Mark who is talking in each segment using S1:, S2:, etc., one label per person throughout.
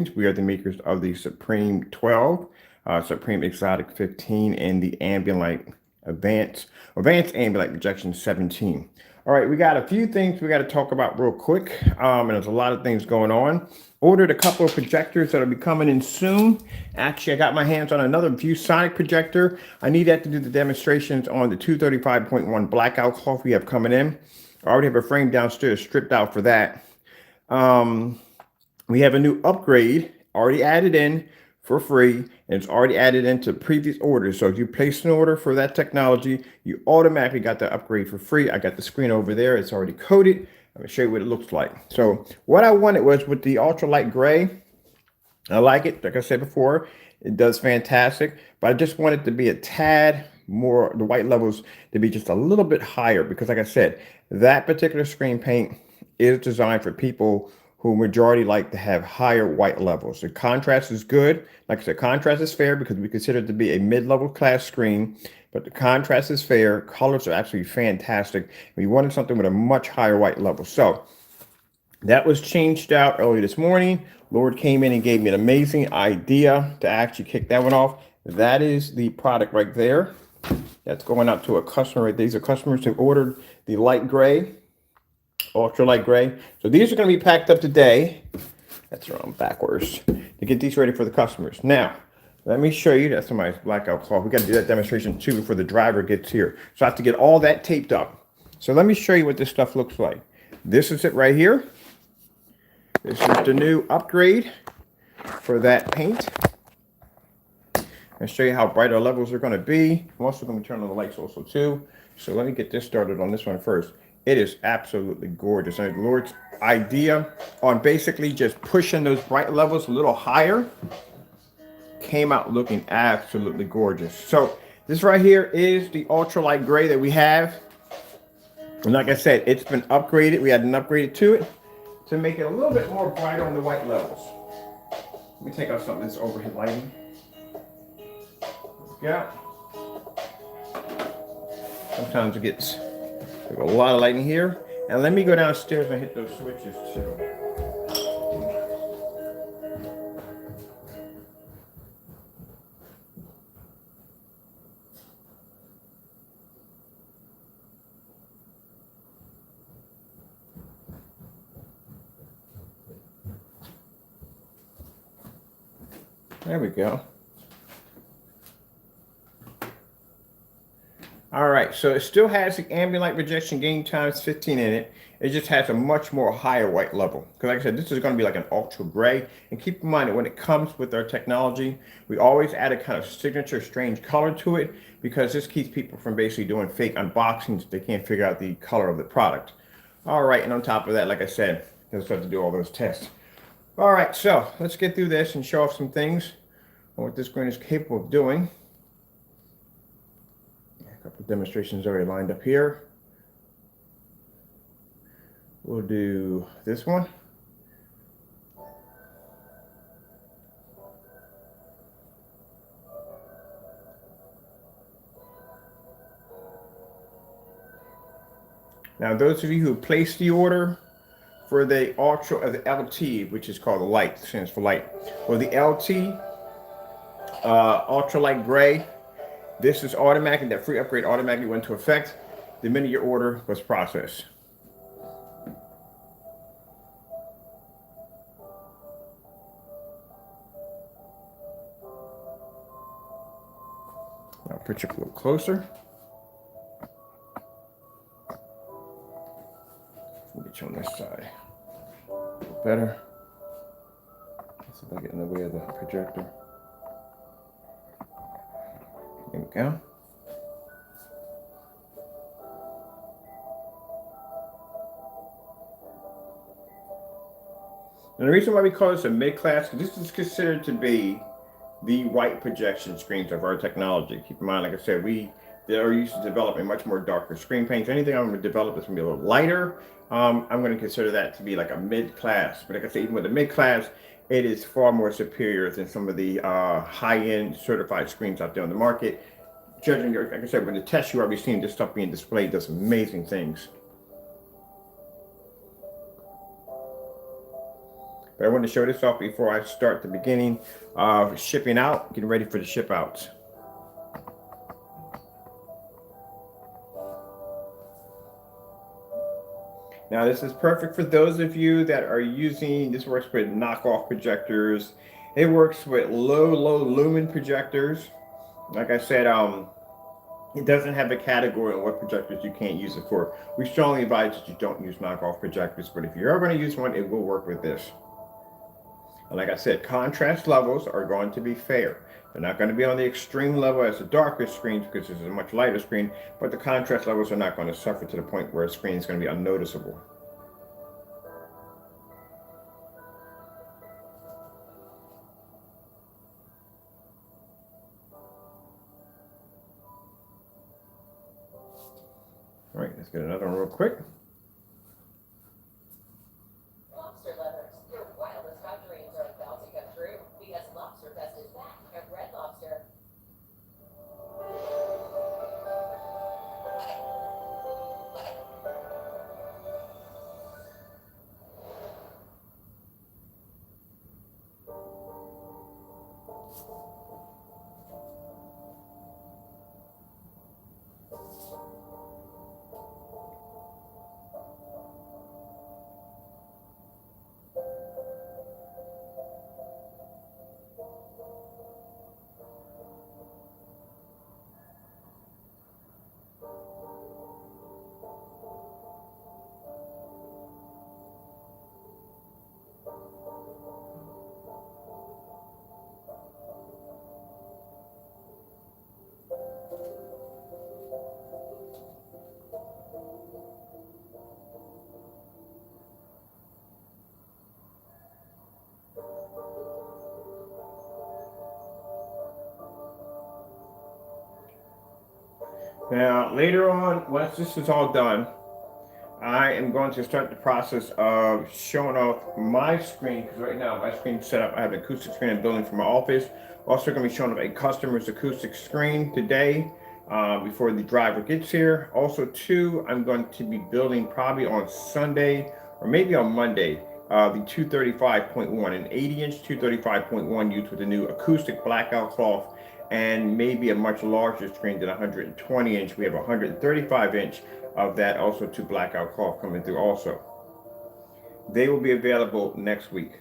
S1: We are the makers of the Supreme 12, Supreme Exotic 15, and the Ambilight Advanced Ambilight Projection 17. All right, we got a few things we got to talk about real quick, and there's a lot of things going on. Ordered a couple of projectors that'll be coming in soon. Actually, I got my hands on another ViewSonic projector. I need that to do the demonstrations on the 235.1 blackout cloth we have coming in. I already have a frame downstairs stripped out for that. We have a new upgrade already added in for free, and it's already added into previous orders. So if you place an order for that technology, you automatically got the upgrade for free. I got the screen over there. It's already coded. I'm gonna show you what it looks like. So what I wanted was with the ultralight gray. I like it. Like I said before, it does fantastic, but I just want it to be a tad more, the white levels to be just a little bit higher, because like I said, that particular screen paint is designed for people who majority like to have higher white levels. The contrast is good. Like I said, contrast is fair because we consider it to be a mid-level class screen, but the contrast is fair. Colors are actually fantastic. We wanted something with a much higher white level. So that was changed out early this morning. Lord came in and gave me an amazing idea to actually kick that one off. That is the product right there. That's going out to a customer. These are customers who ordered the light gray, ultralight gray. So these are going to be packed up today. That's wrong, backwards, to get these ready for the customers. Now, let me show you. That's my blackout cloth. We got to do that demonstration too before the driver gets here. So I have to get all that taped up. So let me show you what this stuff looks like. This is it right here. This is the new upgrade for that paint. I'll show you how bright our levels are going to be. I'm also going to turn on the lights also too. So let me get this started on this one first. It is absolutely gorgeous. And Lord's idea on basically just pushing those bright levels a little higher came out looking absolutely gorgeous. So this right here is the ultralight gray that we have. And like I said, it's been upgraded. We had an upgrade to it to make it a little bit more bright on the white levels. Let me take out some of this overhead lighting. Yeah. Sometimes it gets a lot of lighting here. And let me go downstairs and hit those switches too. There we go. All right, so it still has the ambient projection gain times 15 in it. It just has a much more higher white level. Because like I said, this is going to be like an ultra gray. And keep in mind that when it comes with our technology, we always add a kind of signature strange color to it, because this keeps people from basically doing fake unboxings if they can't figure out the color of the product. All right, and on top of that, like I said, you'll have to do all those tests. All right, so let's get through this and show off some things on what this screen is capable of doing. A couple of demonstrations already lined up here. We'll do this one. Now, those of you who placed the order for the the LT, which is called the light, stands for light, or the LT, ultralight gray, this is automatic. That free upgrade automatically went into effect the minute your order was processed. I'll put you a little closer. We'll get you on this side. A little better. Let's see if I get in the way of the projector. There we go. And the reason why we call this a mid-class, because this is considered to be the white projection screens of our technology. Keep in mind, like I said, they are used to developing much more darker screen paints. Anything I'm going to develop is going to be a little lighter. I'm going to consider that to be like a mid-class. But like I said, even with a mid-class, it is far more superior than some of the high-end certified screens out there on the market. Judging, like I said, with the test you already seen, this stuff being displayed does amazing things. But I want to show this off before I start the beginning of shipping out, getting ready for the ship outs. Now this is perfect for those of you that are using, this works with knockoff projectors. It works with low lumen projectors. Like I said, it doesn't have a category on what projectors you can't use it for. We strongly advise that you don't use knockoff projectors, but if you're ever going to use one, it will work with this. And like I said, contrast levels are going to be fair. They're not going to be on the extreme level as the darker screens because this is a much lighter screen, but the contrast levels are not going to suffer to the point where a screen is going to be unnoticeable. All right, let's get another one real quick.
S2: Lobster lovers, your wildest hot dreams are about to come true because Lobster Fest is back at Red Lobster.
S1: Now, later on, once this is all done, I am going to start the process of showing off my screen, because right now my screen set up, I have an acoustic screen I'm building for my office. Also going to be showing up a customer's acoustic screen today before the driver gets here. Also, too, I'm going to be building probably on Sunday or maybe on Monday the 235.1, an 80-inch 235.1 used with the new acoustic blackout cloth and maybe a much larger screen than 120-inch. We have a 135-inch of that also to blackout cloth coming through also. They will be available next week.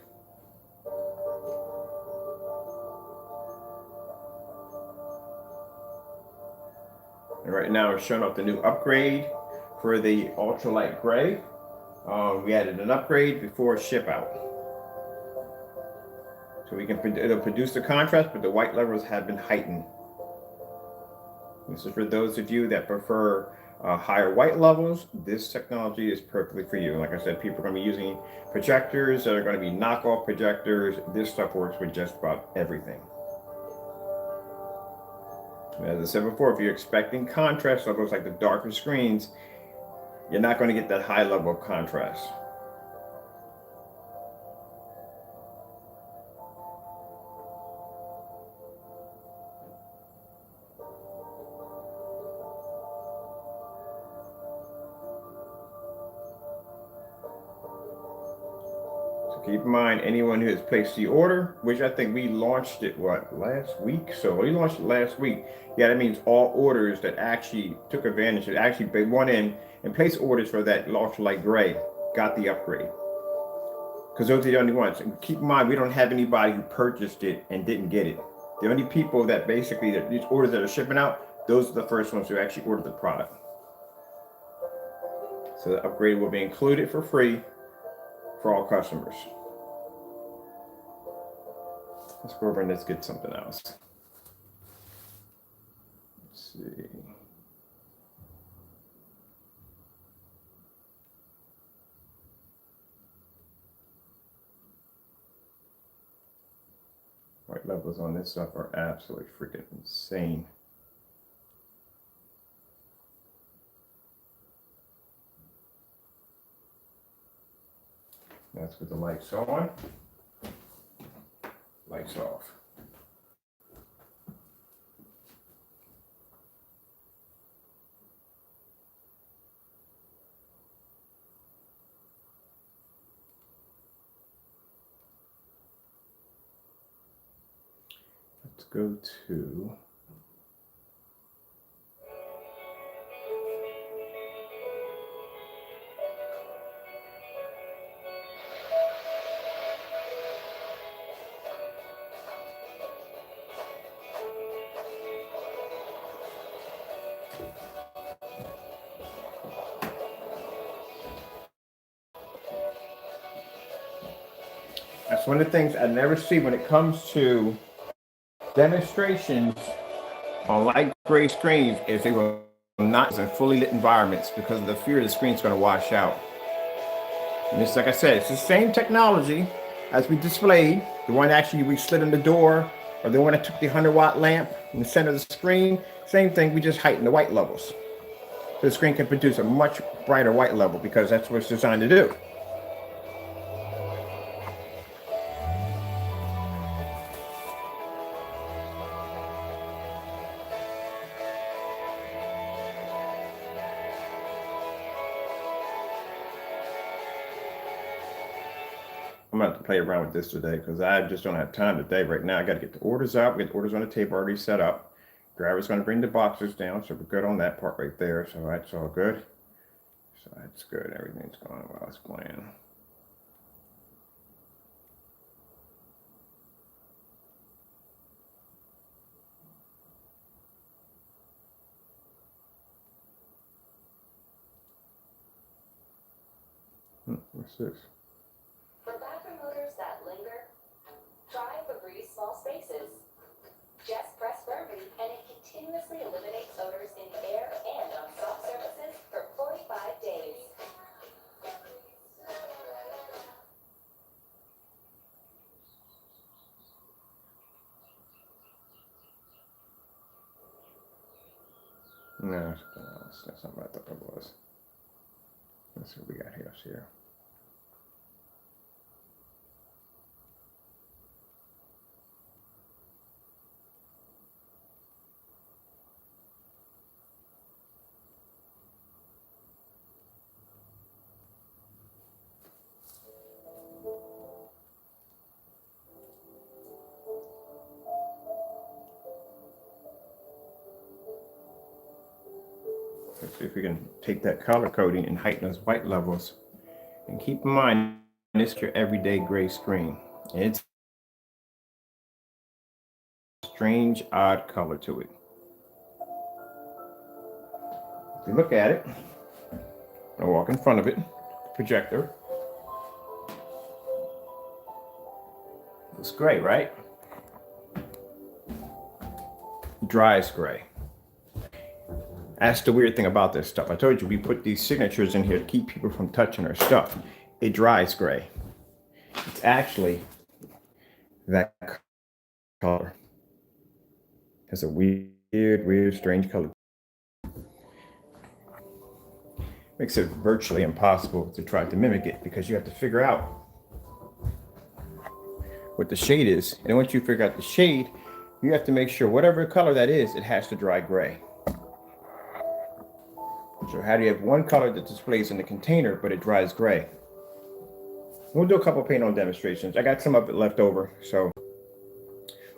S1: And right now we're showing off the new upgrade for the ultralight gray. We added an upgrade before ship out. So it'll produce the contrast, but the white levels have been heightened. This is for those of you that prefer higher white levels. This technology is perfectly for you. Like I said, people are going to be using projectors that are going to be knockoff projectors. This stuff works with just about everything. And as I said before, if you're expecting contrast levels like the darker screens, you're not going to get that high level of contrast. Keep in mind, anyone who has placed the order, which I think we launched it, last week? So we launched it last week. Yeah, that means all orders that actually took advantage of it, actually went in and placed orders for that ultralight gray, got the upgrade. Because those are the only ones. And keep in mind, we don't have anybody who purchased it and didn't get it. The only people that basically, these orders that are shipping out, those are the first ones who actually ordered the product. So the upgrade will be included for free for all customers. Let's go over and let's get something else. Let's see. White levels on this stuff are absolutely freaking insane. That's with the lights on. Lights off. Let's go to that's one of the things I never see when it comes to demonstrations on light gray screens is they will not in fully lit environments because of the fear the screen's going to wash out. And it's like I said, it's the same technology as we displayed, the one actually we slid in the door, or the one that took the 100-watt lamp in the center of the screen. Same thing, we just heighten the white levels. So the screen can produce a much brighter white level because that's what it's designed to do. I'm going to have to play around with this today because I just don't have time today. Right now, I got to get the orders out. We got the orders on the table already set up. Driver's going to bring the boxes down, so we're good on that part right there. So that's all good. So that's good. Everything's going well. It's playing. What's this?
S2: For bathroom odors that linger, try Febreze Small Spaces. Just press firmly and it continuously eliminates odors in the air and on soft surfaces for 45 days.
S1: No, something else. That's not what I thought it was. Let's see what we got here. Let's see if we can take that color coding and heighten those white levels. And keep in mind, this is your everyday gray screen. It's a strange, odd color to it. If you look at it, I'll walk in front of it, projector. It's gray, right? Dries gray. That's the weird thing about this stuff. I told you we put these signatures in here to keep people from touching our stuff. It dries gray. It's actually that color. It's a weird, strange color. Makes it virtually impossible to try to mimic it because you have to figure out what the shade is. And once you figure out the shade, you have to make sure whatever color that is, it has to dry gray. So how do you have one color that displays in the container, but it dries gray? We'll do a couple paint on demonstrations. I got some of it left over, so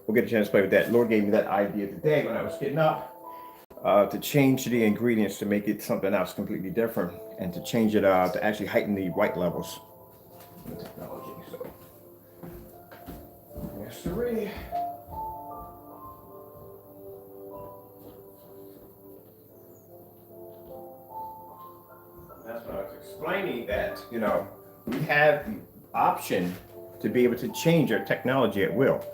S1: we'll get a chance to play with that. Lord gave me that idea today when I was getting up to change the ingredients to make it something else completely different and to change it to actually heighten the white levels in the technology. So, yes, sirree. That's what I was explaining, that, we have the option to be able to change our technology at will.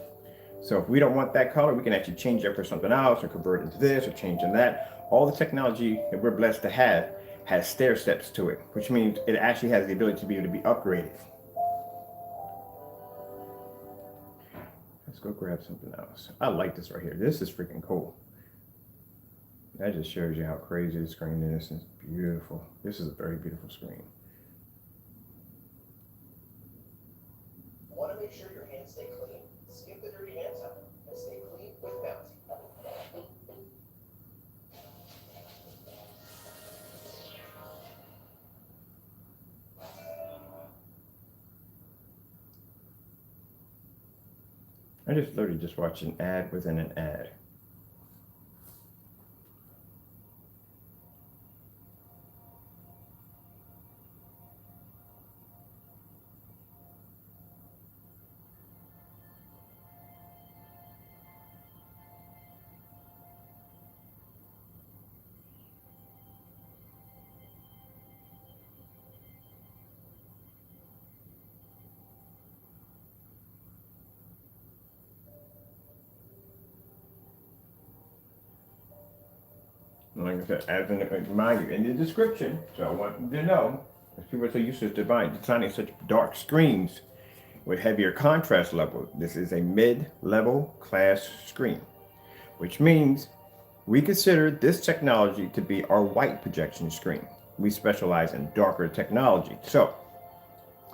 S1: So if we don't want that color, we can actually change it for something else or convert it into this or change in that. All the technology that we're blessed to have has stair steps to it, which means it actually has the ability to be able to be upgraded. Let's go grab something else. I like this right here. This is freaking cool. That just shows you how crazy the screen is. It's beautiful. This is a very beautiful screen.
S3: Want to make sure your hands stay clean? Skip the dirty hand time and stay clean with Bounty.
S1: I just literally just watched an ad within an ad. Like I said, as in, mind you, in the description, so I want you to know, because people are so used to designing such dark screens with heavier contrast level. This is a mid-level class screen, which means we consider this technology to be our white projection screen. We specialize in darker technology. So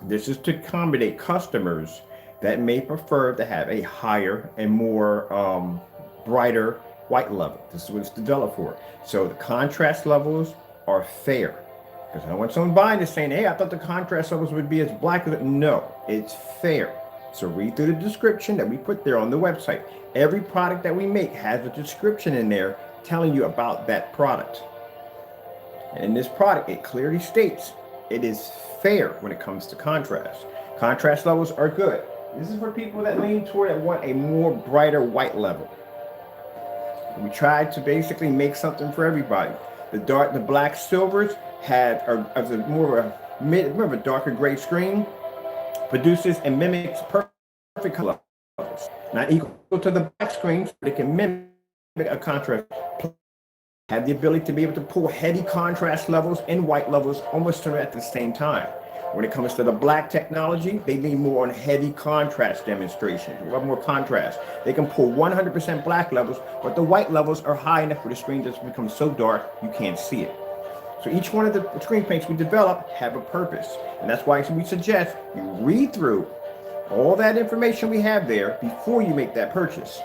S1: this is to accommodate customers that may prefer to have a higher and more brighter white level. This is what it's developed for. So the contrast levels are fair. Because I don't want someone buying this saying, hey, I thought the contrast levels would be as black as it. No, it's fair. So read through the description that we put there on the website. Every product that we make has a description in there telling you about that product. And in this product, it clearly states it is fair when it comes to contrast. Contrast levels are good. This is for people that lean toward and want a more brighter white level. We tried to basically make something for everybody. The black silvers had more of a darker gray screen, produces and mimics perfect color levels. Not equal to the black screens, but it can mimic a contrast. Have the ability to be able to pull heavy contrast levels and white levels almost at the same time. When it comes to the black technology, they need more on heavy contrast demonstrations, a lot more contrast. They can pull 100% black levels, but the white levels are high enough for the screen to become so dark you can't see it. So each one of the screen paints we develop have a purpose. And that's why we suggest you read through all that information we have there before you make that purchase.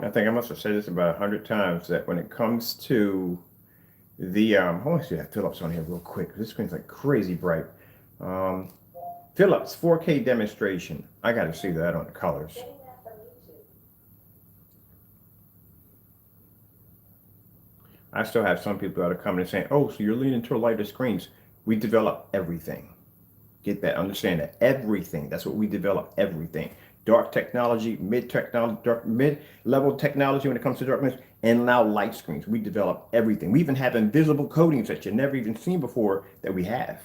S1: I think I must have said this about 100 times that when it comes to the I want to see that Philips on here real quick. This screen's like crazy bright. Philips 4K demonstration. I got to see that on the colors. I still have some people that are coming and saying, "Oh, so you're leaning toward lighter screens." We develop everything. Get that? Understand that everything. That's what we develop. Everything. Dark technology, mid-level technology when it comes to darkness, and now light screens. We develop everything. We even have invisible coatings that you've never even seen before that we have.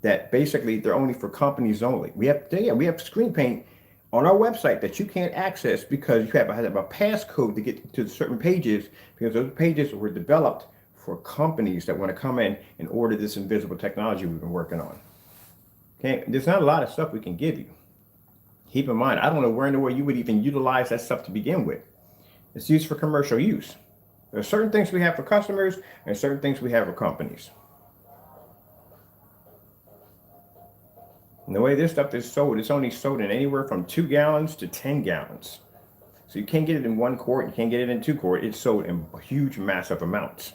S1: That basically they're only for companies only. We have screen paint on our website that you can't access because you have a passcode to get to certain pages, because those pages were developed for companies that want to come in and order this invisible technology we've been working on. Okay, there's not a lot of stuff we can give you. Keep in mind, I don't know where in the world you would even utilize that stuff to begin with. It's used for commercial use. There are certain things we have for customers and certain things we have for companies. And the way this stuff is sold, it's only sold in anywhere from 2 gallons to 10 gallons. So you can't get it in 1 quart, you can't get it in 2 quart. It's sold in huge, massive amounts.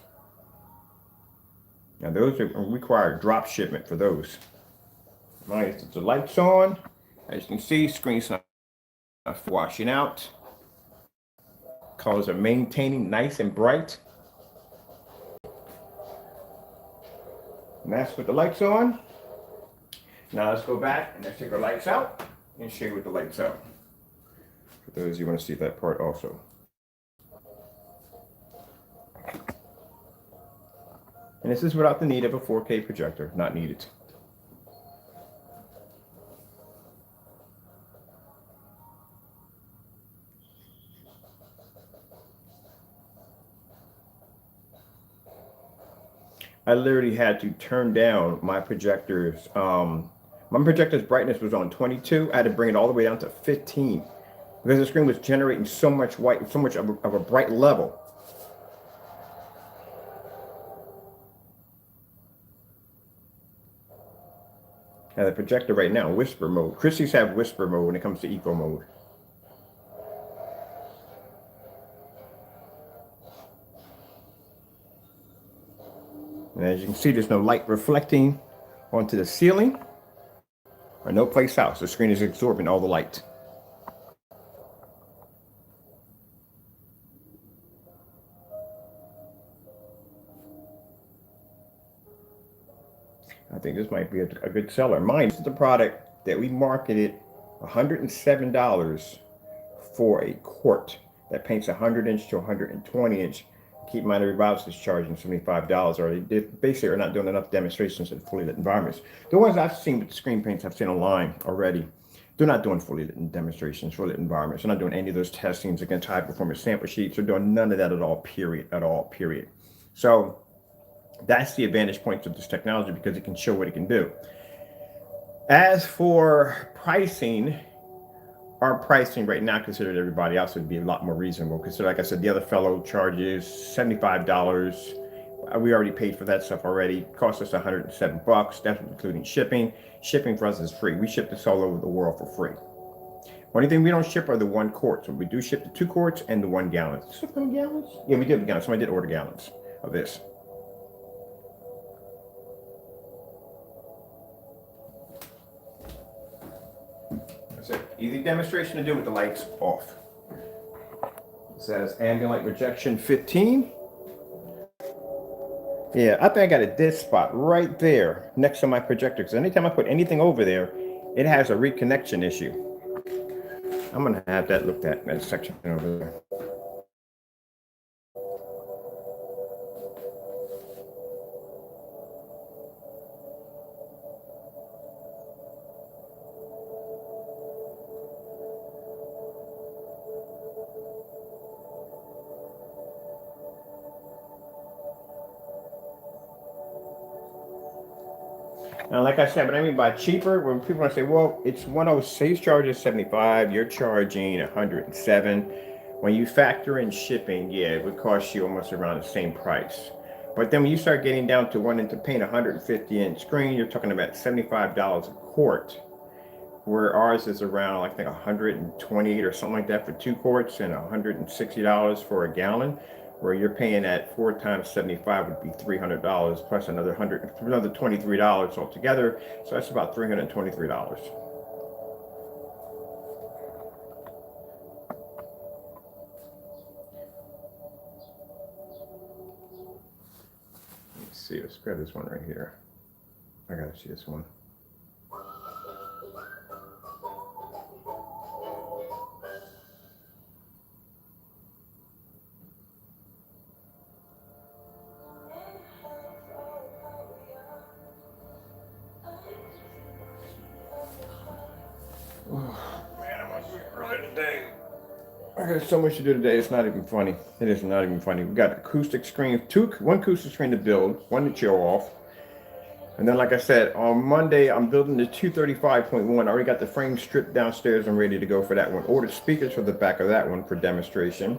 S1: Now those require drop shipment for those. All right, so the light's on. As you can see, screen's not washing out. Colors are maintaining nice and bright. And that's with the lights on. Now let's go back and let's take our lights out and show you with the lights out. For those of you who want to see that part also. And this is without the need of a 4K projector, not needed. I literally had to turn down my projector's brightness was on 22. I had to bring it all the way down to 15 because the screen was generating so much white, so much of a bright level. Have the projector right now, whisper mode. Chrissy's have whisper mode when it comes to eco mode. And as you can see, there's no light reflecting onto the ceiling or no place else. The screen is absorbing all the light. I think this might be a good seller. Mine is the product that we marketed $107 for a quart that paints 100 inch to 120 inch. Keep in mind, everybody else is charging $75, or they basically are not doing enough demonstrations in fully lit environments. The ones I've seen with the screen paints I've seen online already, they're not doing fully lit demonstrations, fully lit environments. They're not doing any of those testings against high performance sample sheets. They're doing none of that at all, period. So that's the advantage points of this technology, because it can show what it can do. As for pricing, our pricing right now, considered everybody else, would be a lot more reasonable. Because, like I said, the other fellow charges $75. We already paid for that stuff already. It cost us $107. That's including shipping. Shipping for us is free. We ship this all over the world for free. Only thing we don't ship are the 1 quart. So we do ship the 2 quarts and the 1 gallon. Ship them gallons? Yeah, we did gallons. Somebody did order gallons of this. That's it. Easy demonstration to do with the lights off. It says ambient light rejection 15. Yeah, I think I got a dead spot right there next to my projector, because anytime I put anything over there, it has a reconnection issue. I'm gonna have that looked at in that section over there. Now, like I said, what I mean by cheaper, when people want to say, well, it's 106, charges 75, you're charging 107. When you factor in shipping, yeah, it would cost you almost around the same price. But then when you start getting down to wanting to paint a 150-inch screen, you're talking about $75 a quart, where ours is around, I think, 128 or something like that for 2 quarts and $160 for a gallon. Where you're paying at 4 times 75 would be $300 plus another $23 altogether. So that's about $323. Let's see, let's grab this one right here. I gotta see this one. I got so much to do today. It's not even funny. It is not even funny. We got acoustic screen, one acoustic screen to build, one to chill off. And then, like I said, on Monday, I'm building the 235.1. I already got the frame stripped downstairs. I'm ready to go for that one. Ordered speakers for the back of that one for demonstration.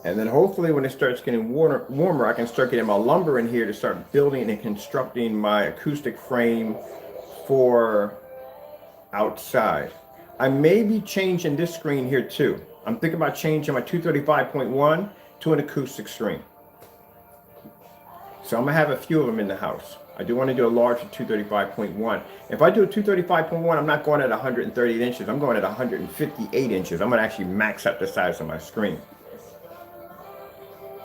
S1: And then hopefully when it starts getting warmer, I can start getting my lumber in here to start building and constructing my acoustic frame for outside. I may be changing this screen here too. I'm thinking about changing my 235.1 to an acoustic screen. So I'm gonna have a few of them in the house. I do want to do a larger 235.1. If I do a 235.1, I'm not going at 138 inches. I'm going at 158 inches. I'm gonna actually max out the size of my screen.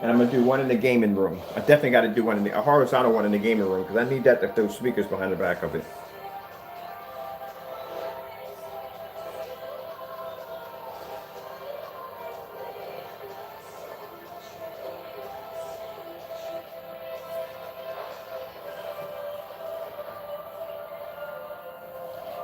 S1: And I'm gonna do one in the gaming room. I definitely got to do a horizontal one in the gaming room, because I need that with those speakers behind the back of it.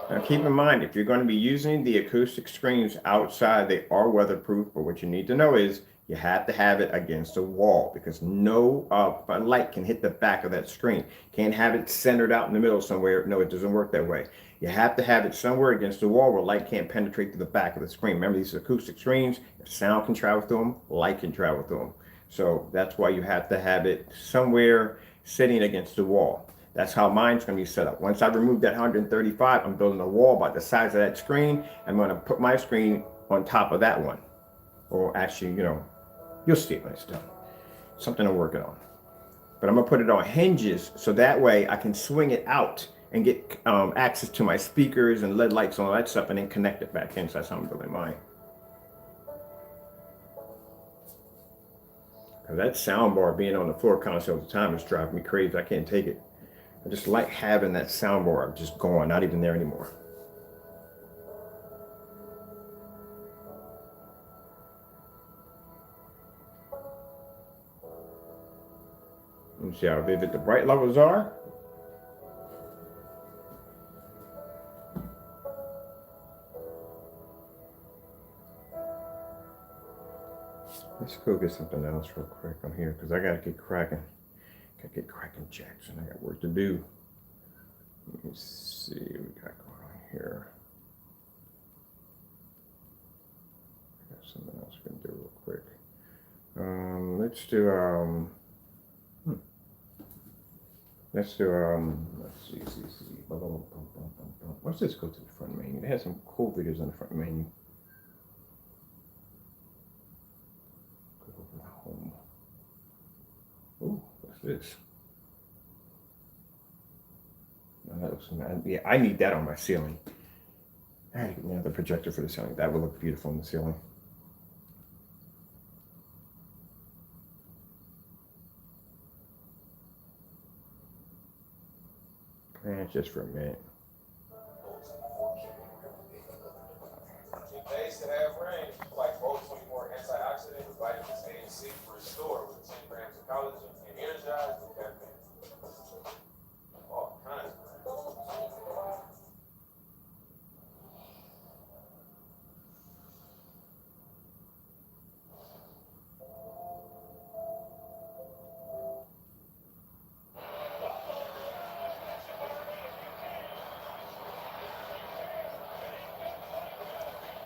S1: Now keep in mind, if you're going to be using the acoustic screens outside, they are weatherproof, but what you need to know is you have to have it against a wall, because no light can hit the back of that screen. Can't have it centered out in the middle somewhere. No, it doesn't work that way. You have to have it somewhere against the wall where light can't penetrate to the back of the screen. Remember, these acoustic screens, sound can travel through them, light can travel through them. So that's why you have to have it somewhere sitting against the wall. That's how mine's going to be set up. Once I remove that 135, I'm building a wall about the size of that screen. I'm going to put my screen on top of that one. Or actually, you'll see it when it's done. Something I'm working on. But I'm going to put it on hinges so that way I can swing it out and get access to my speakers and LED lights and all that stuff and then connect it back in. So that's how I'm building mine. That soundbar being on the floor console all the time is driving me crazy. I can't take it. I just like having that soundbar just gone, not even there anymore. Let me see how vivid the bright levels are. Let's go get something else real quick on here because I gotta get cracking. Gotta get cracking, Jackson. I got work to do. Let me see what we got going on here. I got something else we can do real quick. Let's do let's see. Let's just go to the front menu. It has some cool videos on the front menu. Go over to home. Ooh, what's this? Oh, that looks nice. Yeah, I need that on my ceiling. I gotta get another projector for the ceiling. That would look beautiful on the ceiling. And just for a minute.
S3: It pays to have range, like both 20 more antioxidant with vitamins A and C, restore with 10 grams of collagen and energize with caffeine. All kinds of brands.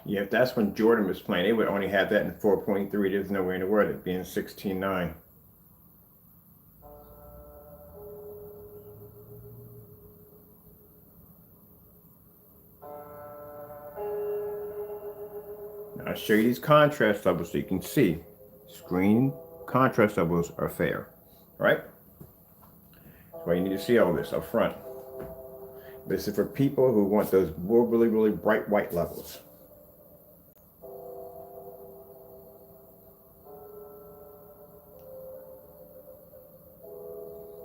S1: Yeah, if that's when Jordan was playing, they would only have that in 4.3. There's nowhere in the world it'd be in 16.9. Now I'll show you these contrast levels so you can see. Screen contrast levels are fair. All right? That's why you need to see all this up front. This is for people who want those really, really bright white levels.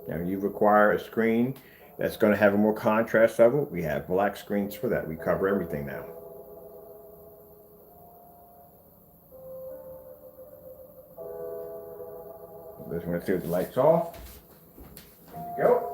S1: Now you require a screen that's going to have a more contrast level. We have black screens for that. We cover everything now. Just want to see what the lights off. There you go.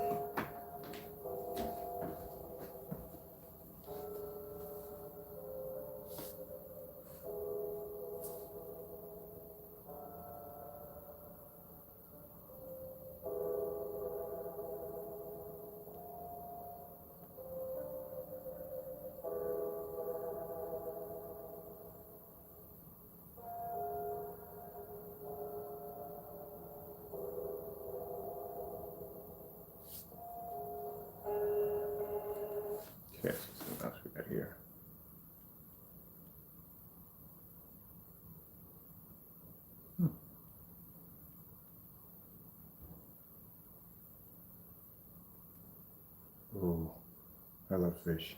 S1: Okay, something else we got here. Ooh, I love fish.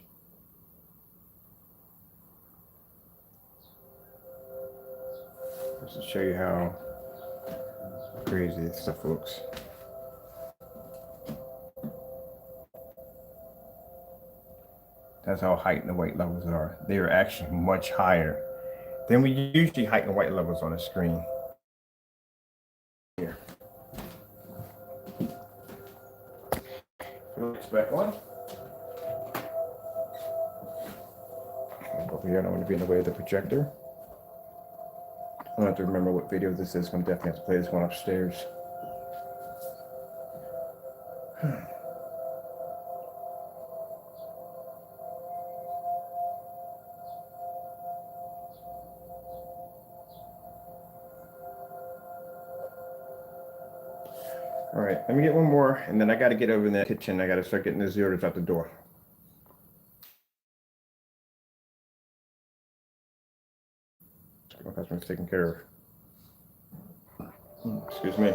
S1: Just to show you how crazy this stuff looks. That's how height and white levels are. They are actually much higher than we usually height and white levels on a screen. Here. Lights back on. Over here, I don't want to be in the way of the projector. I don't have to remember what video this is. I'm gonna definitely have to play this one upstairs. All right, let me get one more, and then I got to get over in the kitchen. I got to start getting the orders out the door. My customer's taken care of. Excuse me.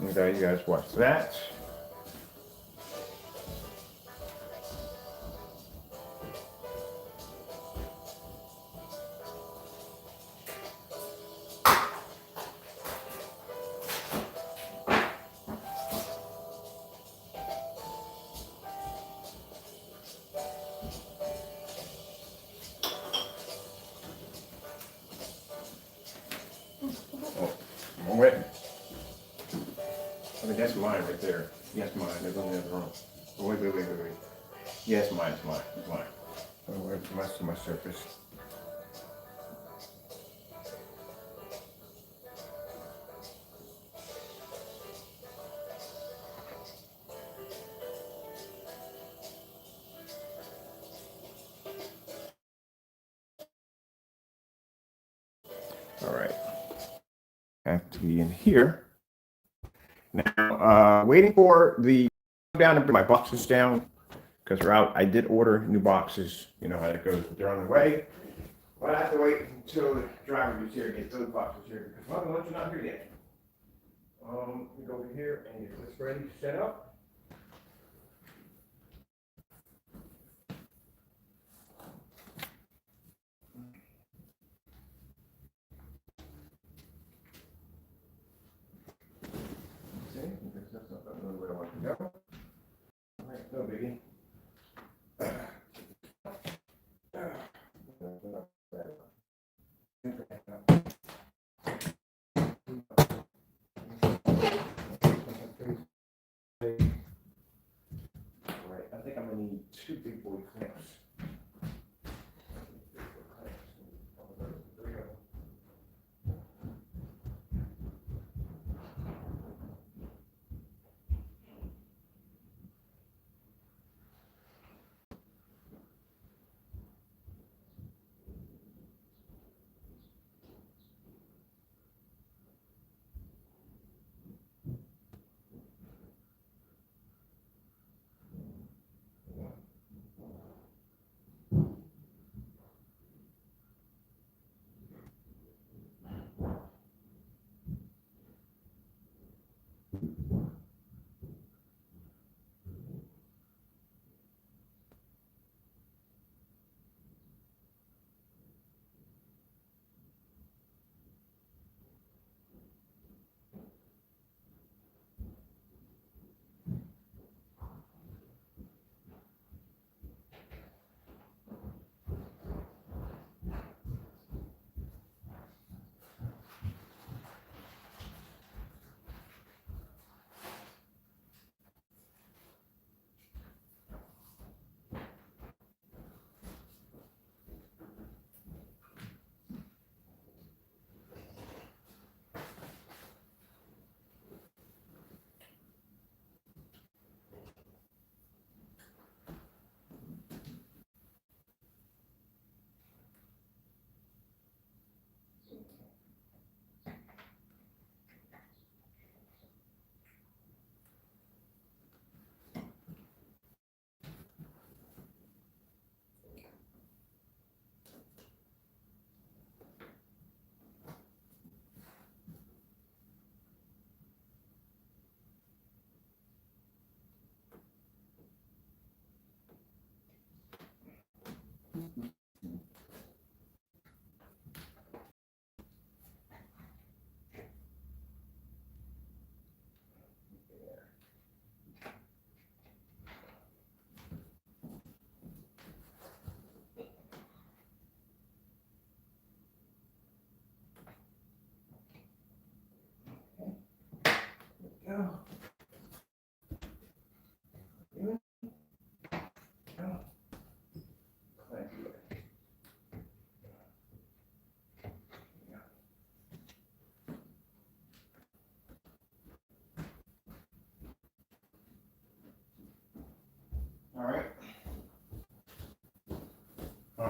S1: Okay, you guys watch that. Oh, wrong way. I think that's mine right there. Yes, mine. There's only other room. Oh, wait. Yes, mine. It's mine. It's mine. Oh, where's the rest of my surface? All right. Have to be in here. Now, waiting for the down and bring my boxes down because we're out. I did order new boxes. You know how that goes. They're on the way. But I have to wait until the driver gets here to get those boxes here because my lunch is not here yet. We go over here and get this ready, set up. See, that's not really where I want to go. All right, no biggie. Right, I think I'm gonna need 2 big boy clamps.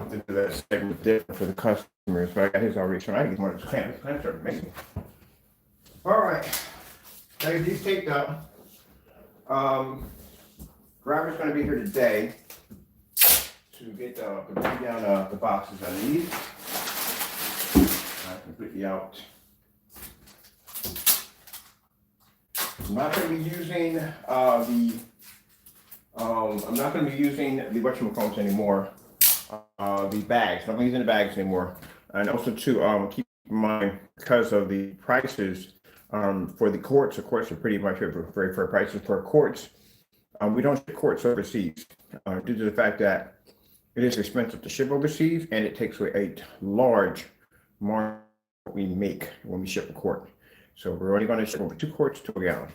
S1: have to do that segment different for the customers, but I got his already, so I can get one of those clamps. Clamps are amazing. All right, got these taped up. Driver's gonna be here today to get to bring down the boxes I need. I completely out. I'm not gonna be using I'm not going to be using the whatchamacallits anymore. The bags. I'm not using the bags anymore. And also to keep in mind, because of the prices for the quartz, of course, are pretty much very fair prices for quartz. We don't ship quartz overseas due to the fact that it is expensive to ship overseas, and it takes away a large margin we make when we ship a quart. So we're only going to ship over 2 quarts to a gallon.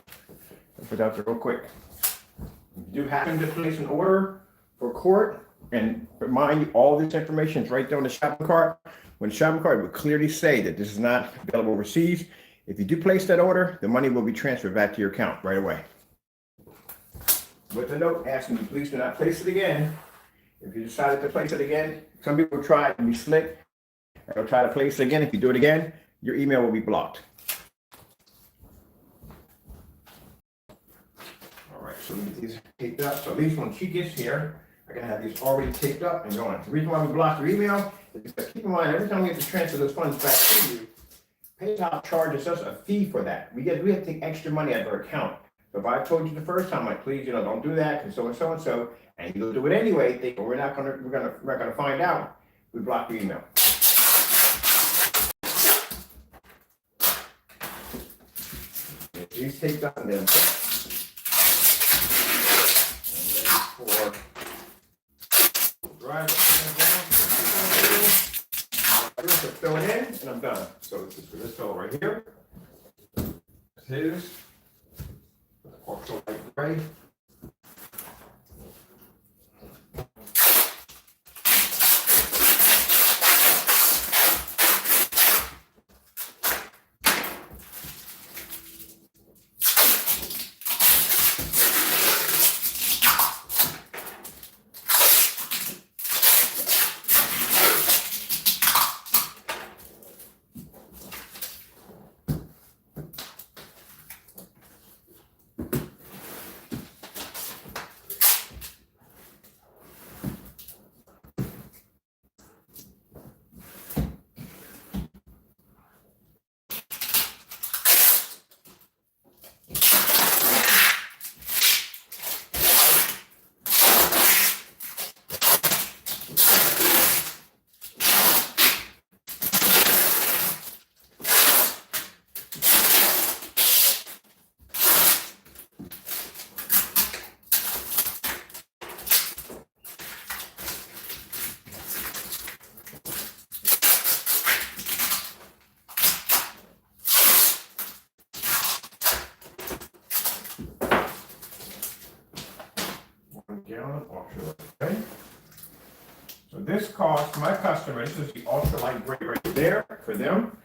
S1: I'll put that there real quick. If you do happen to place an order for quart, and remind you, all this information is right there on the shopping cart. When the shopping cart will clearly say that this is not available overseas, if you do place that order, the money will be transferred back to your account right away. With a note asking you, please do not place it again. If you decided to place it again, some people try and be slick. They'll try to place it again. If you do it again, your email will be blocked. So we get these taped up. So at least when she gets here, I can have these already taped up and going. The reason why we block your email is because keep in mind, every time we have to transfer those funds back to you, PayPal charges us a fee for that. We have to take extra money out of our account. So if I told you the first time, like, please, don't do that, because so and so, and you do it anyway, think, well, we're not gonna find out. We block your email. These taped up and then. For driver, just fill it in, and I'm done. So this is for this fellow right here. That's his. Also light gray. Gallon ultralight. Okay. So this costs my customer, this is the ultralight gray right there for them.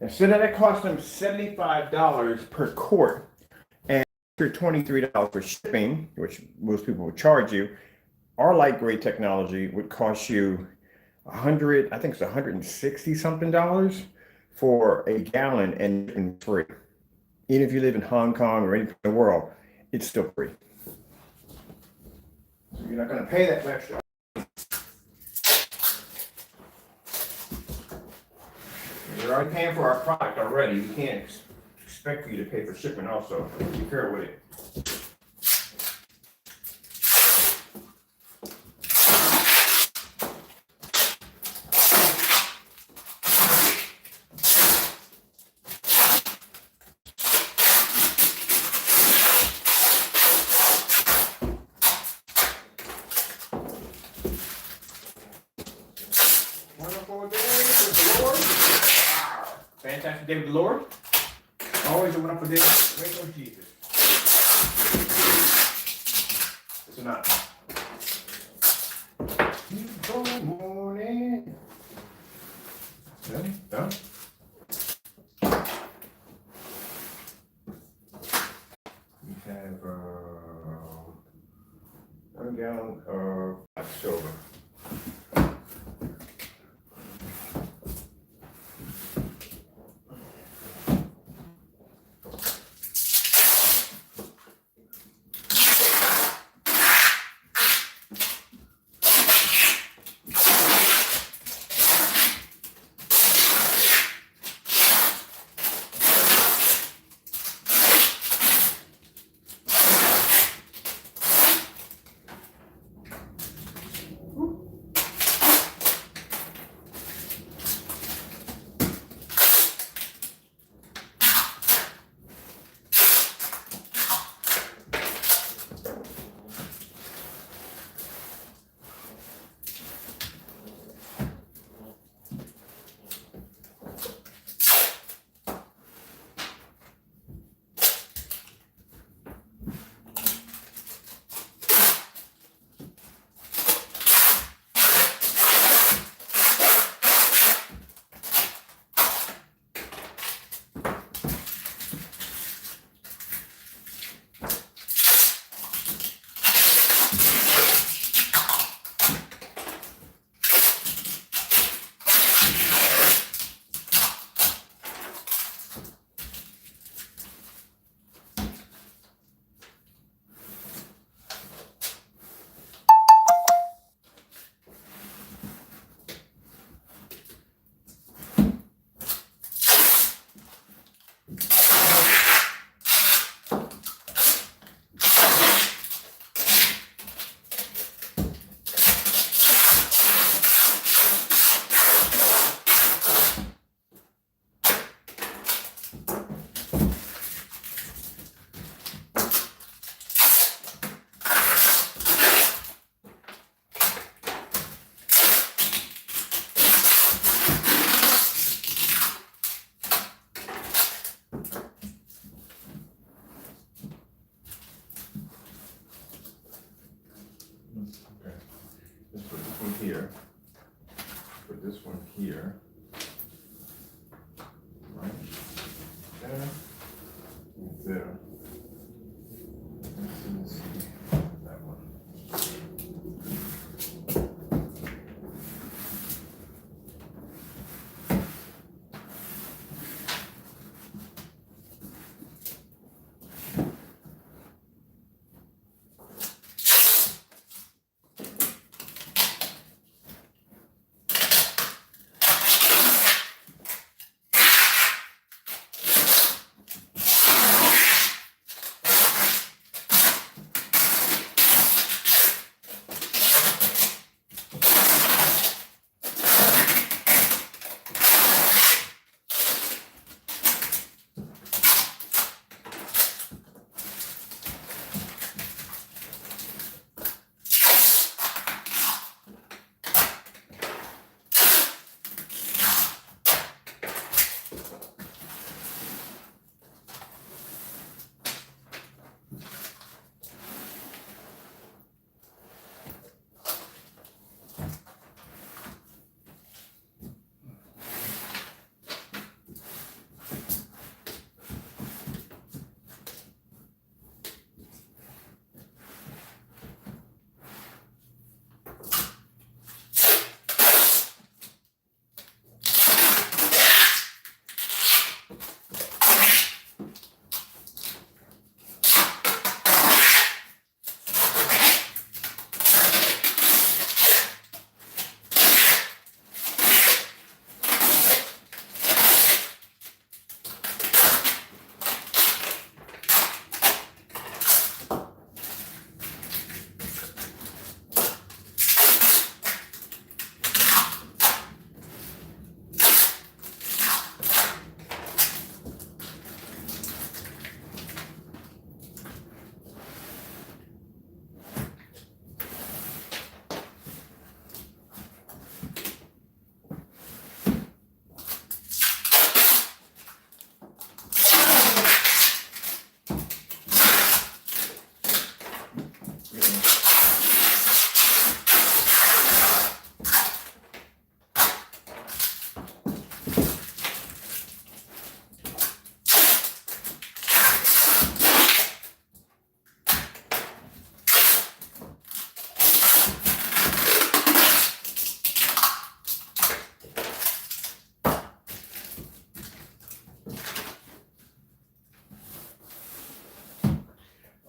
S1: Instead of that cost them $75 per quart and $23 for shipping, which most people would charge you, our light gray technology would cost you $100, I think it's $160 something for a gallon and free. Even if you live in Hong Kong or any part of the world, it's still free. So you're not going to pay that extra. You're already paying for our product already. We can't expect for you to pay for shipping also. Be fair with it. Fantastic day with the Lord. Always a wonderful day. Wait on Jesus. Listen up. Good morning. Done? We have 1 gallon of black silver. this one here. Right there. There. Let's see that one.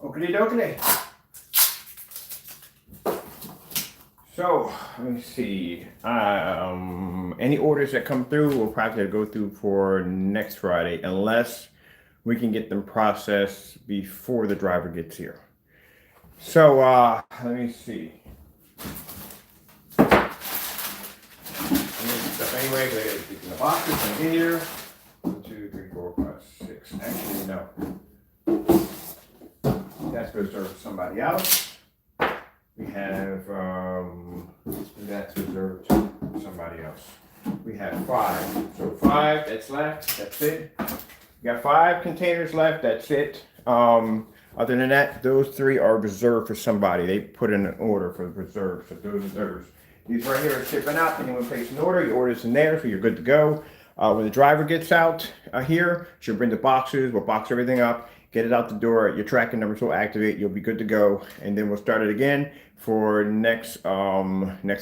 S1: Okie dokie. So let me see. Any orders that come through, we'll probably go through for next Friday, unless we can get them processed before the driver gets here. So let me see. Anyway, they gotta stick in the boxes in here. 1, 2, 3, 4, 5, 6. Actually, no. That's reserved for somebody else. We have that's reserved to somebody else. We have 5. So 5 that's left. That's it. We got 5 containers left. That's it. Other than that, those 3 are reserved for somebody. They put in an order for reserve. So those are theirs. These right here are shipping out. Anyone place an order, your order's in there, so you're good to go. When the driver gets out here, she'll bring the boxes. We'll box everything up, get it out the door. Your tracking numbers will activate. You'll be good to go, and then we'll start it again for next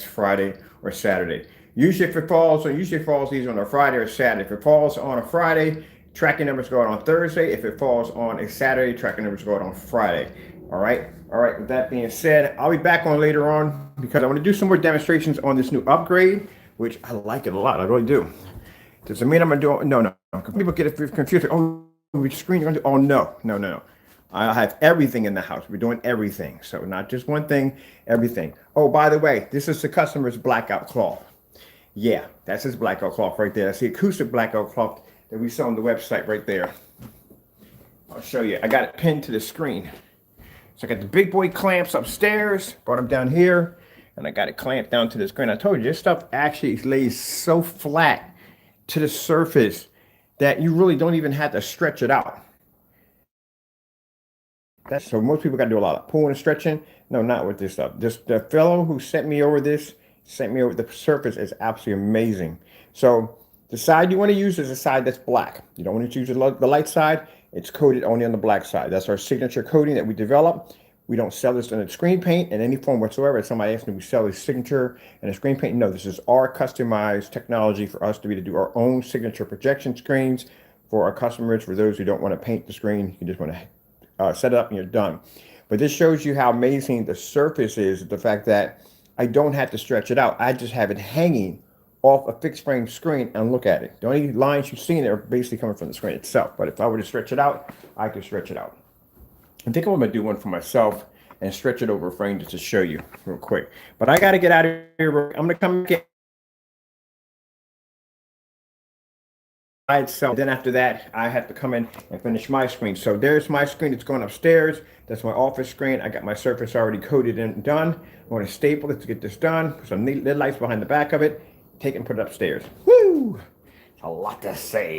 S1: Friday or Saturday. Usually, if it falls either on a Friday or Saturday. If it falls on a Friday, tracking numbers go out on Thursday. If it falls on a Saturday, tracking numbers go out on Friday. All right. With that being said, I'll be back on later on because I want to do some more demonstrations on this new upgrade, which I like it a lot. I really do. Does it mean I'm gonna do? No. People get confused. Oh, which screen you're gonna do? Oh, no. I have everything in the house. We're doing everything. So not just one thing, everything. Oh, by the way, this is the customer's blackout cloth. Yeah, that's his blackout cloth right there. That's the acoustic blackout cloth that we saw on the website right there. I'll show you. I got it pinned to the screen. So I got the big boy clamps upstairs, brought them down here, and I got it clamped down to the screen. I told you, this stuff actually lays so flat to the surface that you really don't even have to stretch it out. So most people got to do a lot of pulling and stretching. No, not with this stuff. The fellow who sent me over this sent me over. The surface is absolutely amazing. So the side you want to use is the side that's black. You don't want to use the light side. It's coated only on the black side. That's our signature coating that we developed. We don't sell this in a screen paint in any form whatsoever. Somebody asked me, we sell a signature and a screen paint. No, this is our customized technology for us to be to do our own signature projection screens for our customers. For those who don't want to paint the screen, you just want to set it up and you're done. But this shows you how amazing the surface is. The fact that I don't have to stretch it out. I just have it hanging off a fixed frame screen and look at it. The only lines you see there are basically coming from the screen itself. But if I were to stretch it out, I could stretch it out. I think I'm going to do one for myself and stretch it over a frame just to show you real quick. But I got to get out of here. I'm going to come back itself. Then after that, I have to come in and finish my screen. So there's my screen. It's going upstairs. That's my office screen. I got my surface already coated and done. I'm going to staple it to get this done. Put some neat lid lights behind the back of it. Take it and put it upstairs. Woo! A lot to say.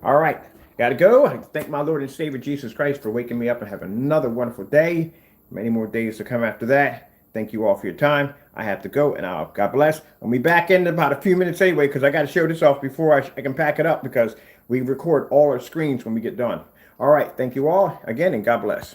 S1: All right. Gotta go. I thank my Lord and Savior Jesus Christ for waking me up and have another wonderful day. Many more days to come after that. Thank you all for your time. I have to go, and God bless. I'll be back in about a few minutes anyway, because I got to show this off before I can pack it up, because we record all our screens when we get done. All right. Thank you all again, and God bless.